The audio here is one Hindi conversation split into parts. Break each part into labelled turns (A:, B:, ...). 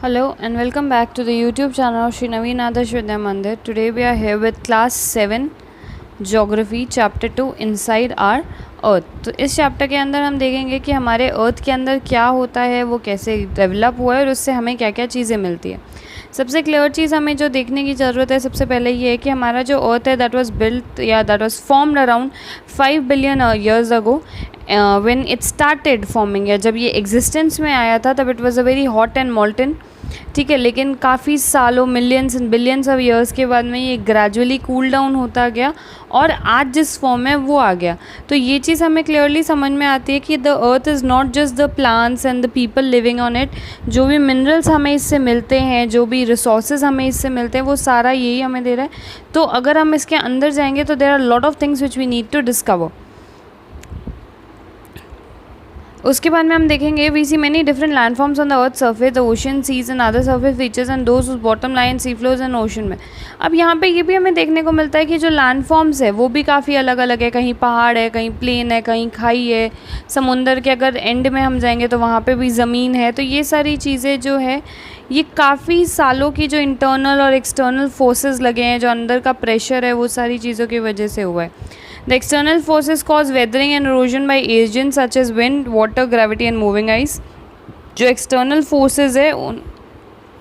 A: Hello and welcome back to the YouTube channel of Shri Naveen Adarsh Vidya Mandir. Today we are here with class 7 Geography chapter 2 Inside our Earth. तो इस चैप्टर के अंदर हम देखेंगे कि हमारे अर्थ के अंदर क्या होता है, वो कैसे डेवलप हुआ है और उससे हमें क्या क्या चीज़ें मिलती है. सबसे क्लियर चीज़ हमें जो देखने की ज़रूरत है सबसे पहले ये है कि हमारा जो अर्थ है दैट वाज बिल्ट या that was formed around 5 billion years ago. When it started forming या जब ये एग्जिस्टेंस में आया था तब it was a very hot and मॉल्टन. ठीक है, लेकिन काफ़ी सालों millions and billions of years के बाद में ये ग्रेजुअली कूल डाउन होता गया और आज जिस फॉर्म में वो आ गया. तो ये चीज़ हमें क्लियरली समझ में आती है कि the earth is not just the plants and the people living on it. जो भी मिनरल्स हमें इससे मिलते हैं, जो भी रिसोर्सेज हमें इससे मिलते हैं, वो सारा यही हमें दे रहा है. तो अगर हम इसके अंदर जाएंगे तो there are lot of things which we need to discover. उसके बाद में हम देखेंगे we see many different landforms on the earth surface, the ocean, seas and other surface features and those bottom line sea floors and ocean में. अब यहाँ पे ये भी हमें देखने को मिलता है कि जो लैंडफॉर्म्स है वो भी काफ़ी अलग अलग है. कहीं पहाड़ है, कहीं प्लेन है, कहीं खाई है, समुंदर के अगर एंड में हम जाएंगे तो वहाँ पे भी ज़मीन है. तो ये सारी चीज़ें जो है ये काफ़ी सालों की जो इंटरनल और एक्सटर्नल फोर्सेस लगे हैं, जो अंदर का प्रेशर है, वो सारी चीज़ों की वजह से हुआ है. The external forces cause weathering and erosion by agents such as wind, water, gravity and moving ice. जो external forces है उन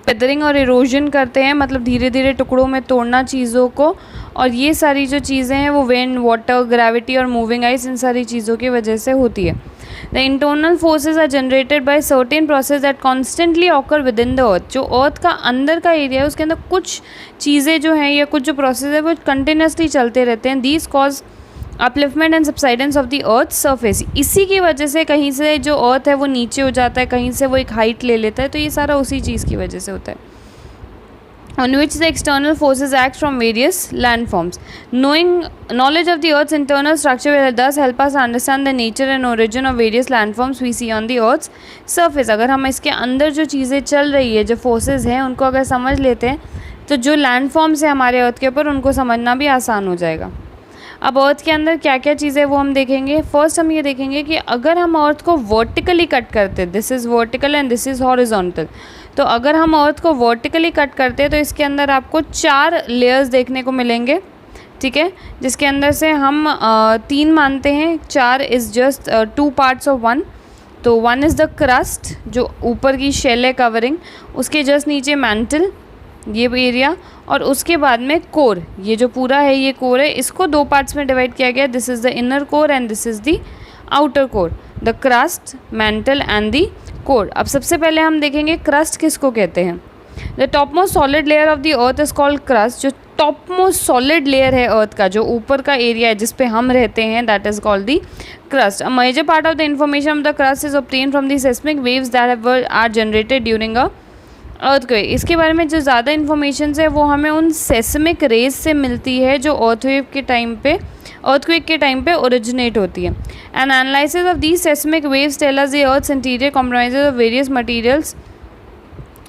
A: वेदरिंग और इरोजन करते हैं, मतलब धीरे धीरे टुकड़ों में तोड़ना चीज़ों को. और ये सारी जो चीज़ें हैं वो विंड, वाटर, ग्रेविटी और मूविंग आइस, इन सारी चीज़ों की वजह से होती है. The internal forces are generated by certain process that constantly occur within the earth. जो अर्थ का अंदर का एरिया है उसके अंदर कुछ चीज़ें जो हैं या कुछ जो प्रोसेस है वो कंटिन्यूसली चलते रहते हैं. These cause upliftment and subsidence of the earth surface. इसी की वजह से कहीं से जो अर्थ है वो नीचे हो जाता है, कहीं से वो एक हाइट ले लेता है. तो ये सारा उसी चीज़ की वजह से होता है. On which the external forces act from various landforms. Knowledge of the Earth's internal structure will thus help us understand the nature and origin of various landforms we see on the Earth's surface. अगर हम इसके अंदर जो चीज़ें चल रही है, जो forces हैं, उनको अगर समझ लेते हैं तो जो landforms है हमारे अर्थ के ऊपर उनको समझना भी आसान हो जाएगा. अब अर्थ के अंदर क्या क्या चीज़ें वो हम देखेंगे. फर्स्ट हम ये देखेंगे कि अगर हम अर्थ को वर्टिकली कट करते, this is vertical and this is horizontal. तो अगर हम अर्थ को वर्टिकली कट करते हैं तो इसके अंदर आपको 4 लेयर्स देखने को मिलेंगे. ठीक है, जिसके अंदर से हम 3 मानते हैं. 4 इज़ जस्ट 2 पार्ट्स ऑफ 1. तो 1 इज़ द क्रस्ट, जो ऊपर की शेल है कवरिंग, उसके जस्ट नीचे मैंटल ये एरिया, और उसके बाद में कोर. ये जो पूरा है ये कोर है. इसको 2 पार्ट्स में डिवाइड किया गया. This is the inner core and this is the outer core. The crust, mantle and the core. अब सबसे पहले हम देखेंगे क्रस्ट किसको कहते हैं. The top most solid layer of the earth is called crust. जो टॉप मोस्ट सॉलिड लेयर है अर्थ का, जो ऊपर का एरिया है जिस पे हम रहते हैं, that is called the crust. A major part of the information of the crust is obtain from the seismic waves that are generated during a earthquake. इसके बारे में जो ज़्यादा इन्फॉर्मेशन है वो हमें उन सेस्मिक रेज से मिलती है जो अर्थक्वेक के टाइम पे ओरिजिनेट होती है. An analysis of these seismic waves tell us the earth's interior comprises of various materials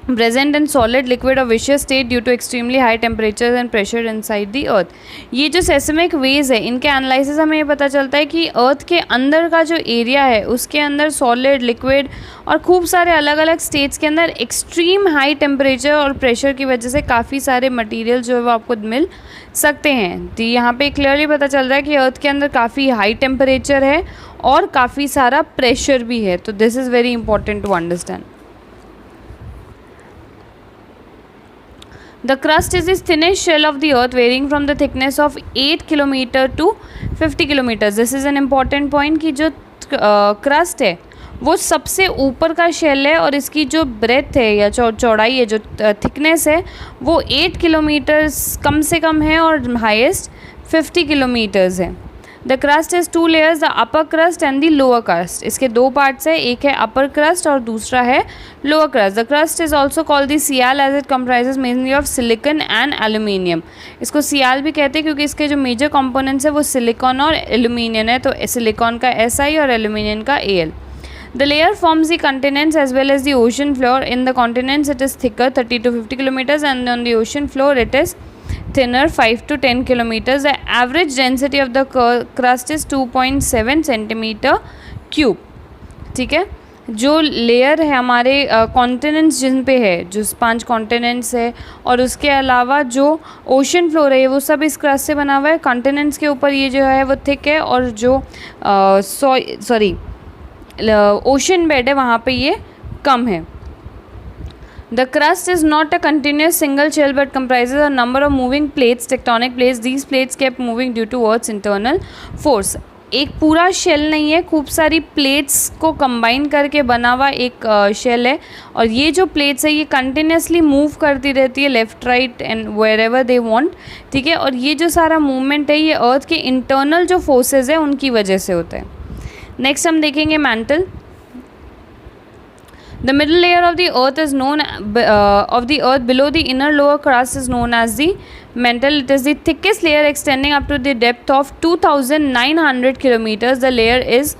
A: present in solid, liquid or viscous state due to extremely high temperatures and pressure inside the earth. ये जो seismic waves है, इनके एनालिसिस हमें ये पता चलता है कि अर्थ के अंदर का जो एरिया है उसके अंदर सॉलिड, लिक्विड और खूब सारे अलग अलग स्टेट्स के अंदर एक्सट्रीम हाई टेम्परेचर और प्रेशर की वजह से काफ़ी सारे मटेरियल जो है वो आपको मिल सकते हैं. तो यहाँ पे क्लियरली पता चल रहा है कि अर्थ के अंदर काफ़ी हाई टेम्परेचर है और काफ़ी सारा प्रेशर भी है. तो this is very important to understand. The crust is the thinnest shell of the earth varying from the thickness of 8 km to 50 km. This is an important point कि जो crust है वो सबसे ऊपर का शेल है और इसकी जो ब्रेथ है या चौड़ाई है, जो थिकनेस है, वो 8 किलोमीटर्स कम से कम है और हाईएस्ट 50 किलोमीटर्स है. The crust is 2 layers, the upper crust and the lower crust. इसके 2 पार्ट्स है, एक है अपर क्रस्ट और दूसरा है lower crust. The crust is also called the sial as it comprises mainly of silicon and aluminium. इसको सियाल भी कहते हैं क्योंकि इसके जो मेजर कंपोनेंट्स है वो सिलिकॉन और एल्यूमिनियम है. तो सिलिकॉन का Si और एल्यूमिनियम का Al. The layer forms the continents as well as the ocean floor. In the continents it is thicker 30 to 50 kilometers and on the ocean floor it is thinner 5 to 10 kilometers. The average density of the crust is 2.7 centimeter cube. ठीक है. जो लेयर है हमारे कॉन्टिनेंट्स जिन पे है, जो 5 कॉन्टिनेंट्स है और उसके अलावा जो ओशन फ्लोर है वो सब इस क्रस्ट से बना हुआ है। कॉन्टिनेंट्स के ऊपर ये जो है वो थिक है और जो ओशन बेड है वहाँ पे ये कम है। The crust is not a continuous single shell but comprises a number of moving plates, tectonic plates. These plates kept moving due to Earth's internal force. एक पूरा शेल नहीं है, खूब सारी प्लेट्स को कंबाइन करके बना हुआ एक शेल है और ये जो प्लेट्स है ये कंटिन्यूसली मूव करती रहती है left right and wherever they want, ठीक है। और ये जो सारा मूवमेंट है ये अर्थ के इंटरनल जो फोर्सेज है उनकी वजह से होता है। नेक्स्ट हम देखेंगे mental. The middle layer of the earth is known of the earth below the inner lower crust is known as the mantle. It is the thickest layer extending up to the depth of 2,900 kilometers. The layer is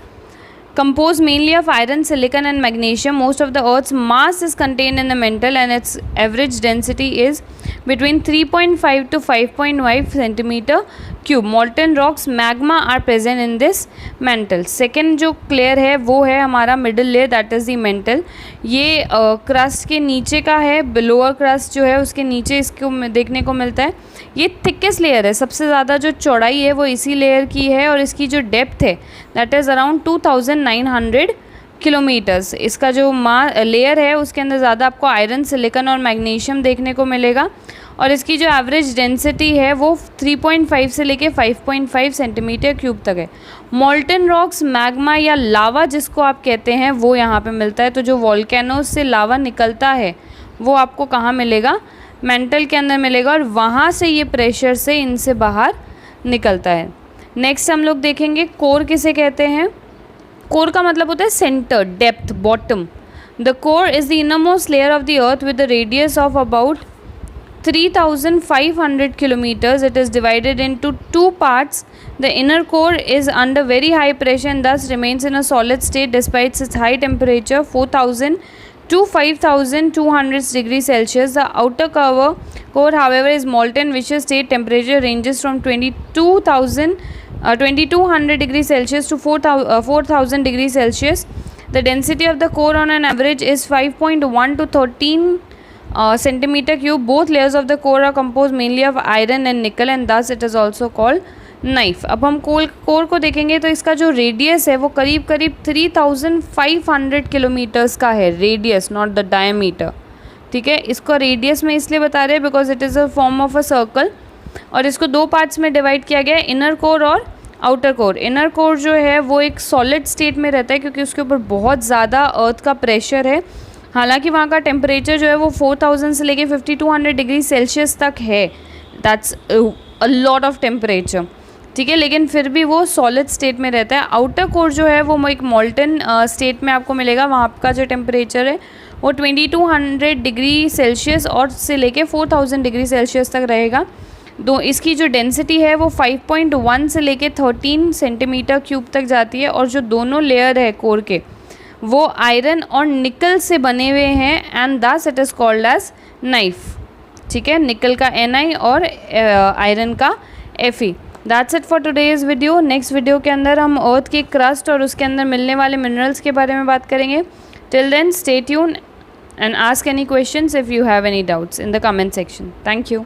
A: composed mainly of iron, silicon and magnesium. Most of the earth's mass is contained in the mantle and its average density is between 3.5 to 5.5 centimeter cube. Molten rocks magma are present in this mantle. Second जो लेयर है वो है हमारा middle layer, that is the mantle. ये क्रस्ट के नीचे का है, लोअर क्रस्ट जो है उसके नीचे इसको देखने को मिलता है. ये थिकेस्ट लेयर है, सबसे ज़्यादा जो चौड़ाई है वो इसी लेयर की है और इसकी जो डेप्थ है दैट इज़ अराउंड 2,900 किलोमीटर्स. इसका जो लेयर है उसके अंदर ज़्यादा आपको आयरन, सिलिकॉन और मैग्नीशियम देखने को मिलेगा और इसकी जो एवरेज डेंसिटी है वो 3.5 से लेके 5.5 सेंटीमीटर क्यूब तक है. मॉल्टन रॉक्स, मैग्मा या लावा जिसको आप कहते हैं वो यहाँ पे मिलता है. तो जो वॉल्केनोज से लावा निकलता है वो आपको कहाँ मिलेगा? मेंटल के अंदर मिलेगा और वहाँ से ये प्रेशर से इनसे बाहर निकलता है. नेक्स्ट हम लोग देखेंगे कोर किसे कहते हैं. कोर का मतलब होता है centre, depth, bottom. The core is the innermost layer of the earth with the radius of about 3,500 kilometers. It is divided into two parts. The inner core is under very high pressure and thus remains in a solid state despite its high temperature 4,000 to 5,200 degrees Celsius. The outer core however is molten, which state temperature ranges from 2,200 degrees Celsius to 4,000 degrees Celsius. The density of the core on an average is 5.1 to 13 centimeter cube. Both layers of the core are composed mainly of iron and nickel and thus it is also called knife. अब हम कोर को देखेंगे तो इसका जो रेडियस है वो करीब करीब 3,500 किलोमीटर्स का है. रेडियस, नॉट द डायमीटर, ठीक है. इसको रेडियस में इसलिए बता रहे हैं because it is a form of a circle और इसको दो पार्ट्स में डिवाइड किया गया है, इनर कोर और आउटर कोर. इनर कोर जो है वो एक सॉलिड स्टेट में रहता है क्योंकि उसके ऊपर बहुत ज़्यादा अर्थ का प्रेशर है. हालांकि वहाँ का टेम्परेचर जो है वो 4,000 से लेके 5,200 डिग्री सेल्सियस तक है. That's a lot of temperature, ठीक है, लेकिन फिर भी वो सॉलिड स्टेट में रहता है. आउटर कोर जो है वो एक मॉल्टन स्टेट में आपको मिलेगा. वहाँ का जो टेम्परेचर है वो 2,200 डिग्री सेल्सियस और से लेके 4,000 डिग्री सेल्सियस तक रहेगा. इसकी जो डेंसिटी है वो 5.1 से लेके 13 सेंटीमीटर क्यूब तक जाती है और जो दोनों लेयर है कोर के वो आयरन और निकल से बने हुए हैं and thus it is called as nife, ठीक है. निकल का Ni और आयरन का Fe. That's it for today's video. Next video के अंदर हम अर्थ की क्रस्ट और उसके अंदर मिलने वाले मिनरल्स के बारे में बात करेंगे. Till then stay tune and ask any questions if you have any doubts in the comment section. Thank you.